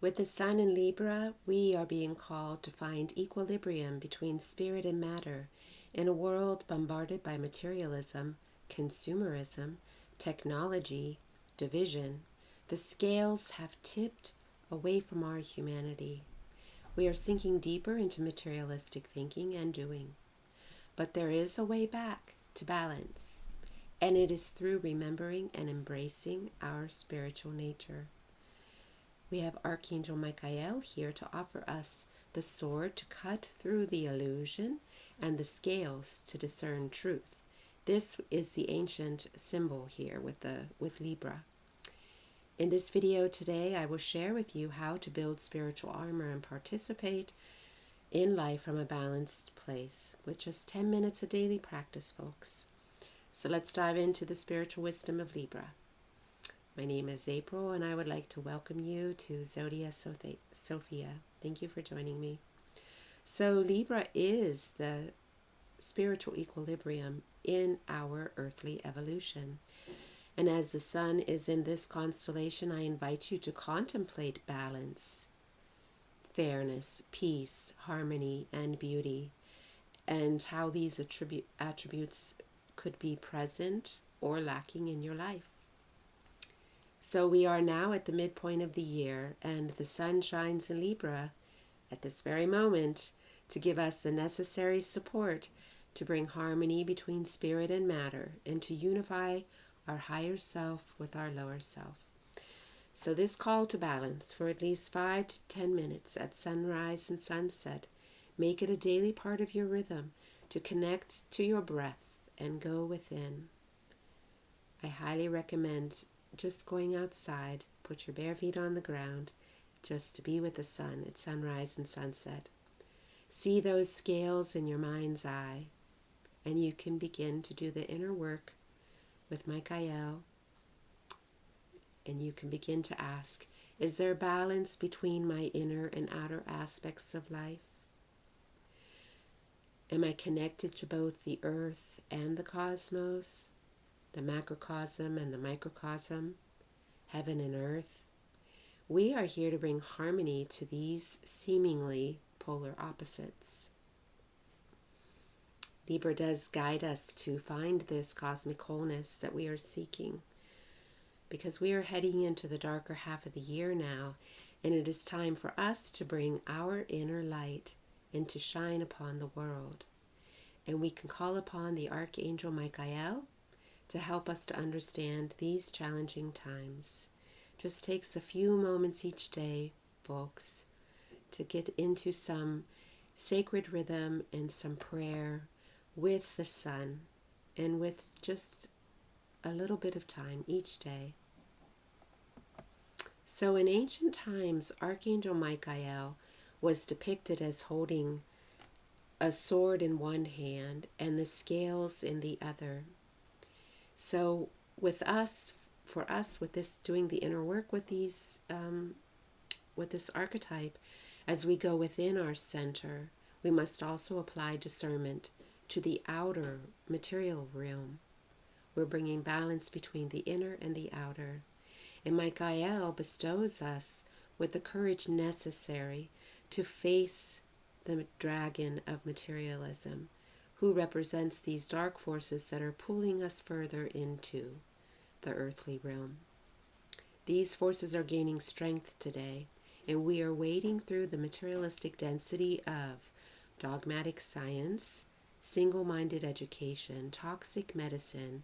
With the sun in Libra, we are being called to find equilibrium between spirit and matter in a world bombarded by materialism, consumerism, technology, division. The scales have tipped away from our humanity. We are sinking deeper into materialistic thinking and doing. But there is a way back to balance, and it is through remembering and embracing our spiritual nature. We have Archangel Michael here to offer us the sword to cut through the illusion and the scales to discern truth. This is the ancient symbol here with Libra. In this video today, I will share with you how to build spiritual armor and participate in life from a balanced place with just 10 minutes of daily practice, folks. So let's dive into the spiritual wisdom of Libra. My name is April, and I would like to welcome you to Zodiac Sophia. Thank you for joining me. So Libra is the spiritual equilibrium in our earthly evolution. And as the sun is in this constellation, I invite you to contemplate balance, fairness, peace, harmony, and beauty, and how these attributes could be present or lacking in your life. So we are now at the midpoint of the year, and the sun shines in Libra at this very moment to give us the necessary support to bring harmony between spirit and matter and to unify our higher self with our lower self. So this call to balance for at least 5 to 10 minutes at sunrise and sunset, make it a daily part of your rhythm to connect to your breath and go within. I highly recommend just going outside, put your bare feet on the ground, just to be with the sun at sunrise and sunset. See those scales in your mind's eye, and you can begin to do the inner work with Michael, and you can begin to ask, is there balance between my inner and outer aspects of life? Am I connected to both the earth and the cosmos? The macrocosm and the microcosm, heaven and earth. We are here to bring harmony to these seemingly polar opposites. Libra does guide us to find this cosmic wholeness that we are seeking, because we are heading into the darker half of the year now, and it is time for us to bring our inner light and to shine upon the world. And we can call upon the Archangel Michael to help us to understand these challenging times. Just takes a few moments each day, folks, to get into some sacred rhythm and some prayer with the sun and with just a little bit of time each day. So in ancient times, Archangel Michael was depicted as holding a sword in one hand and the scales in the other. So with us, for us, with this, doing the inner work with these, with this archetype, as we go within our center, we must also apply discernment to the outer material realm. We're bringing balance between the inner and the outer. And Michael bestows us with the courage necessary to face the dragon of materialism, who represents these dark forces that are pulling us further into the earthly realm. These forces are gaining strength today, and we are wading through the materialistic density of dogmatic science, single-minded education, toxic medicine,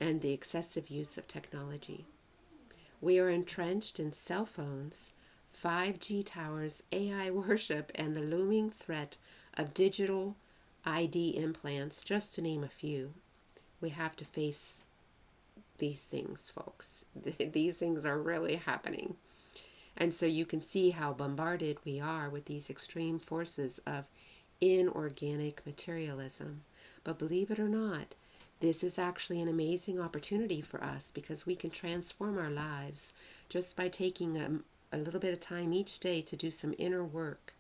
and the excessive use of technology. We are entrenched in cell phones, 5G towers, AI worship, and the looming threat of digital ID implants, just to name a few. We have to face these things, folks. These things are really happening. And so you can see how bombarded we are with these extreme forces of inorganic materialism. But believe it or not, this is actually an amazing opportunity for us, because we can transform our lives just by taking a little bit of time each day to do some inner work.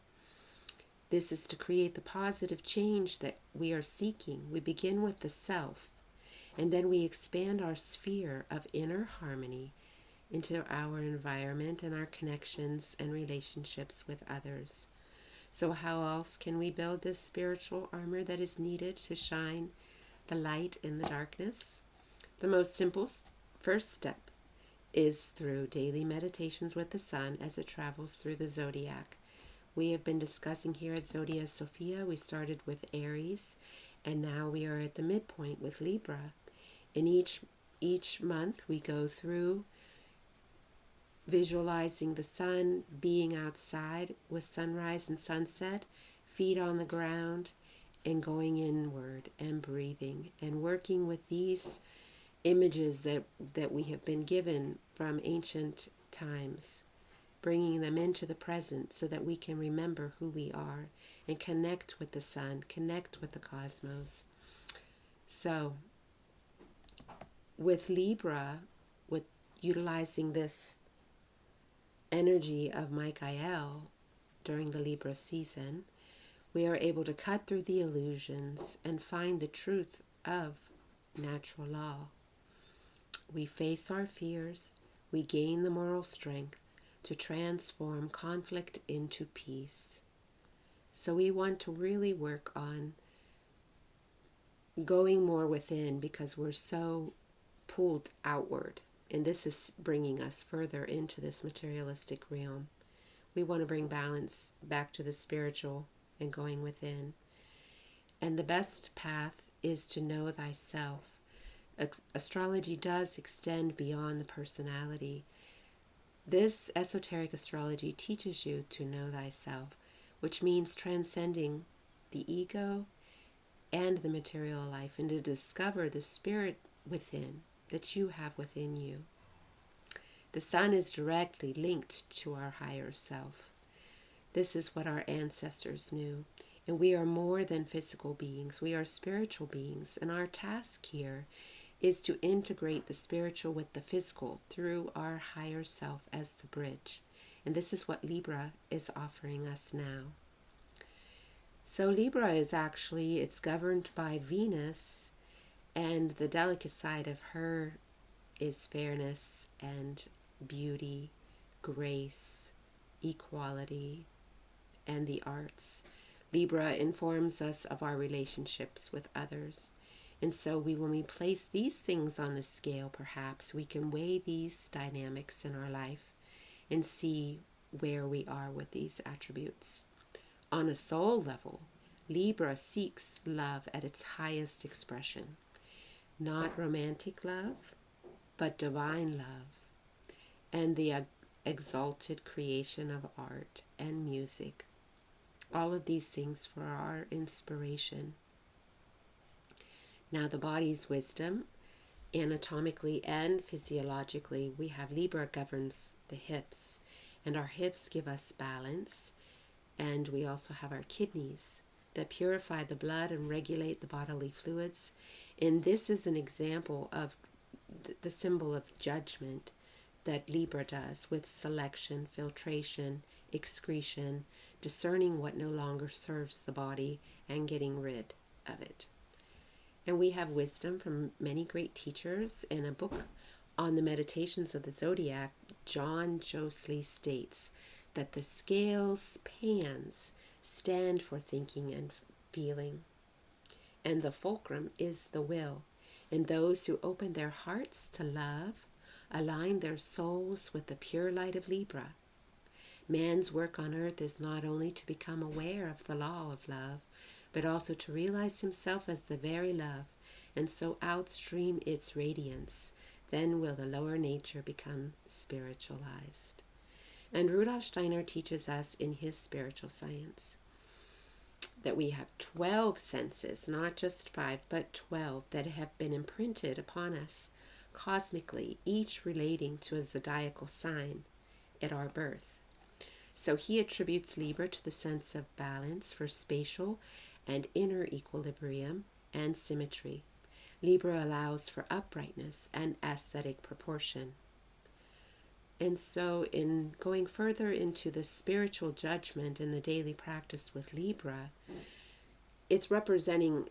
This is to create the positive change that we are seeking. We begin with the self, and then we expand our sphere of inner harmony into our environment and our connections and relationships with others. So how else can we build this spiritual armor that is needed to shine the light in the darkness? The most simple first step is through daily meditations with the sun as it travels through the zodiac. We have been discussing here at Zodiac Sophia. We started with Aries, and now we are at the midpoint with Libra. In each month, we go through visualizing the sun, being outside with sunrise and sunset, feet on the ground, and going inward and breathing and working with these images that we have been given from ancient times, bringing them into the present so that we can remember who we are and connect with the sun, connect with the cosmos. So, with Libra, with utilizing this energy of Michael during the Libra season, we are able to cut through the illusions and find the truth of natural law. We face our fears, we gain the moral strength to transform conflict into peace. So we want to really work on going more within because we're so pulled outward. And this is bringing us further into this materialistic realm. We want to bring balance back to the spiritual and going within. And the best path is to know thyself. Astrology does extend beyond the personality. This esoteric astrology teaches you to know thyself, which means transcending the ego and the material life and to discover the spirit within that you have within you. The sun is directly linked to our higher self. This is what our ancestors knew. And we are more than physical beings. We are spiritual beings. And our task here is to integrate the spiritual with the physical through our higher self as the bridge. And this is what Libra is offering us now. So Libra is actually, it's governed by Venus, and the delicate side of her is fairness and beauty, grace, equality, and the arts. Libra informs us of our relationships with others. And so when we place these things on the scale, perhaps we can weigh these dynamics in our life and see where we are with these attributes. On a soul level, Libra seeks love at its highest expression. Not romantic love, but divine love, and the exalted creation of art and music. All of these things for our inspiration. Now the body's wisdom, anatomically and physiologically, we have Libra governs the hips, and our hips give us balance, and we also have our kidneys that purify the blood and regulate the bodily fluids. And this is an example of the symbol of judgment that Libra does with selection, filtration, excretion, discerning what no longer serves the body and getting rid of it. And we have wisdom from many great teachers. In a book on the meditations of the zodiac, John Josley states that the scales pans stand for thinking and feeling, and the fulcrum is the will. And those who open their hearts to love align their souls with the pure light of Libra. Man's work on earth is not only to become aware of the law of love, but also to realize himself as the very love, and so outstream its radiance. Then will the lower nature become spiritualized. And Rudolf Steiner teaches us in his spiritual science that we have 12 senses, not just 5, but 12, that have been imprinted upon us cosmically, each relating to a zodiacal sign at our birth. So he attributes Libra to the sense of balance for spatial and inner equilibrium and symmetry. Libra allows for uprightness and aesthetic proportion. And so in going further into the spiritual judgment and the daily practice with Libra, it's representing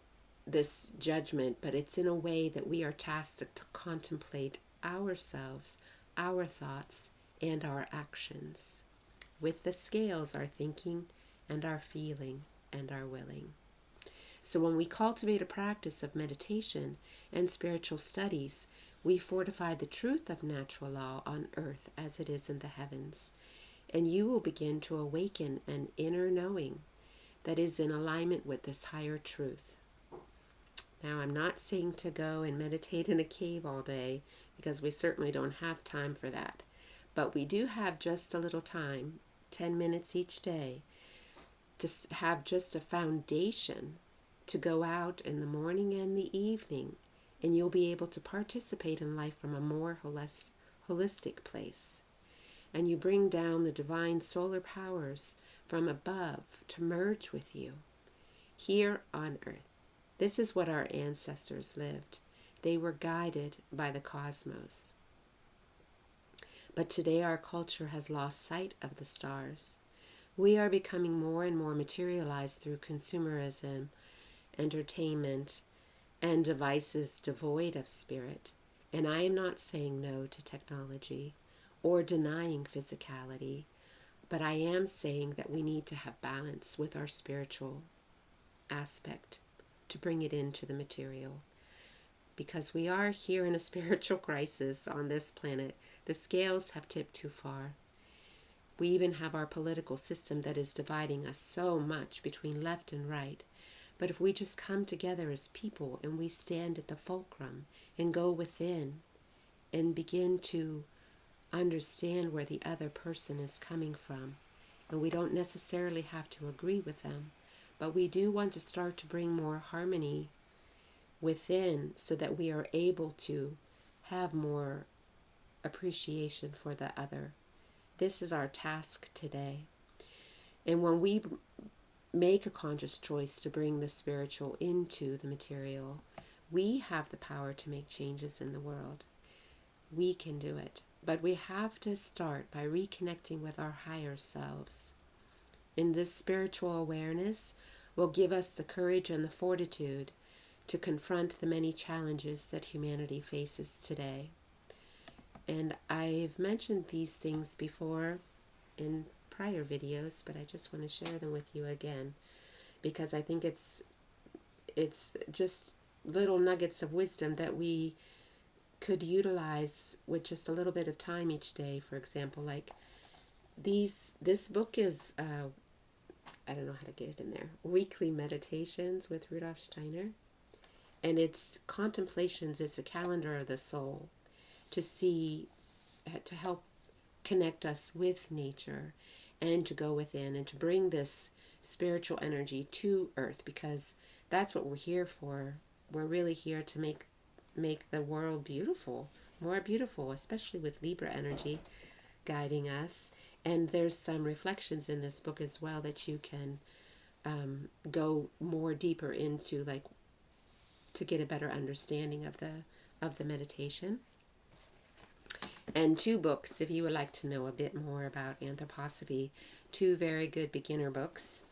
this judgment, but it's in a way that we are tasked to contemplate ourselves, our thoughts and our actions. With the scales, our thinking and our feeling and our willing. So when we cultivate a practice of meditation and spiritual studies, we fortify the truth of natural law on earth as it is in the heavens. And you will begin to awaken an inner knowing that is in alignment with this higher truth. Now, I'm not saying to go and meditate in a cave all day, because we certainly don't have time for that. But we do have just a little time, 10 minutes each day, to have just a foundation to go out in the morning and the evening, and you'll be able to participate in life from a more holistic place. And you bring down the divine solar powers from above to merge with you here on earth. This is what our ancestors lived. They were guided by the cosmos. But today our culture has lost sight of the stars. We are becoming more and more materialized through consumerism, entertainment, and devices devoid of spirit. And I am not saying no to technology or denying physicality, but I am saying that we need to have balance with our spiritual aspect to bring it into the material. Because we are here in a spiritual crisis on this planet. The scales have tipped too far. We even have our political system that is dividing us so much between left and right. But if we just come together as people and we stand at the fulcrum and go within and begin to understand where the other person is coming from, and we don't necessarily have to agree with them, but we do want to start to bring more harmony within so that we are able to have more appreciation for the other. This is our task today. And when we make a conscious choice to bring the spiritual into the material, we have the power to make changes in the world. We can do it. But we have to start by reconnecting with our higher selves. And this spiritual awareness will give us the courage and the fortitude to confront the many challenges that humanity faces today. And I've mentioned these things before in prior videos, but I just want to share them with you again, because I think it's just little nuggets of wisdom that we could utilize with just a little bit of time each day. For example, like this book is I don't know how to get it in there, Weekly Meditations with Rudolf Steiner, and it's contemplations. It's a calendar of the soul to help connect us with nature and to go within and to bring this spiritual energy to earth, because that's what we're here for. We're really here to make the world beautiful, more beautiful, especially with Libra energy guiding us. And there's some reflections in this book as well that you can go more deeper into, like to get a better understanding of the meditation. And 2 books, if you would like to know a bit more about Anthroposophy, 2 very good beginner books.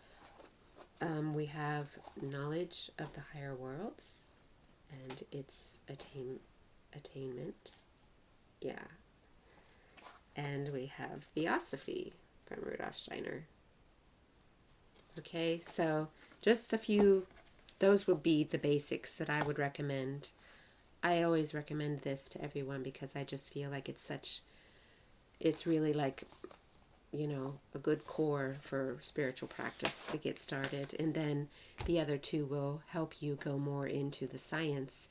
We have Knowledge of the Higher Worlds and its attainment. Yeah. And we have Theosophy from Rudolf Steiner. Okay, so just a few, those would be the basics that I would recommend. I always recommend this to everyone because I just feel like it's really like, a good core for spiritual practice to get started. And then the other 2 will help you go more into the science,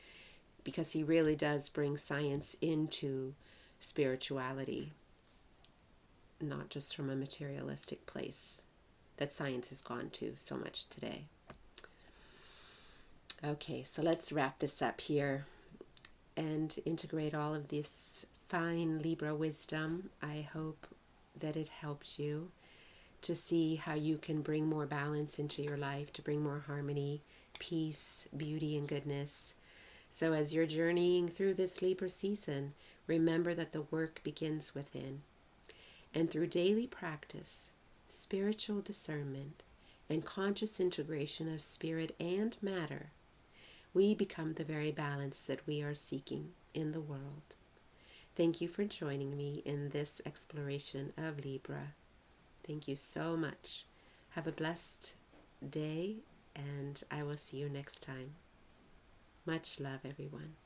because he really does bring science into spirituality, not just from a materialistic place that science has gone to so much today. Okay, so let's wrap this up here and integrate all of this fine Libra wisdom. I hope that it helps you to see how you can bring more balance into your life, to bring more harmony, peace, beauty, and goodness. So as you're journeying through this Libra season, remember that the work begins within. And through daily practice, spiritual discernment, and conscious integration of spirit and matter, we become the very balance that we are seeking in the world. Thank you for joining me in this exploration of Libra. Thank you so much. Have a blessed day, and I will see you next time. Much love, everyone.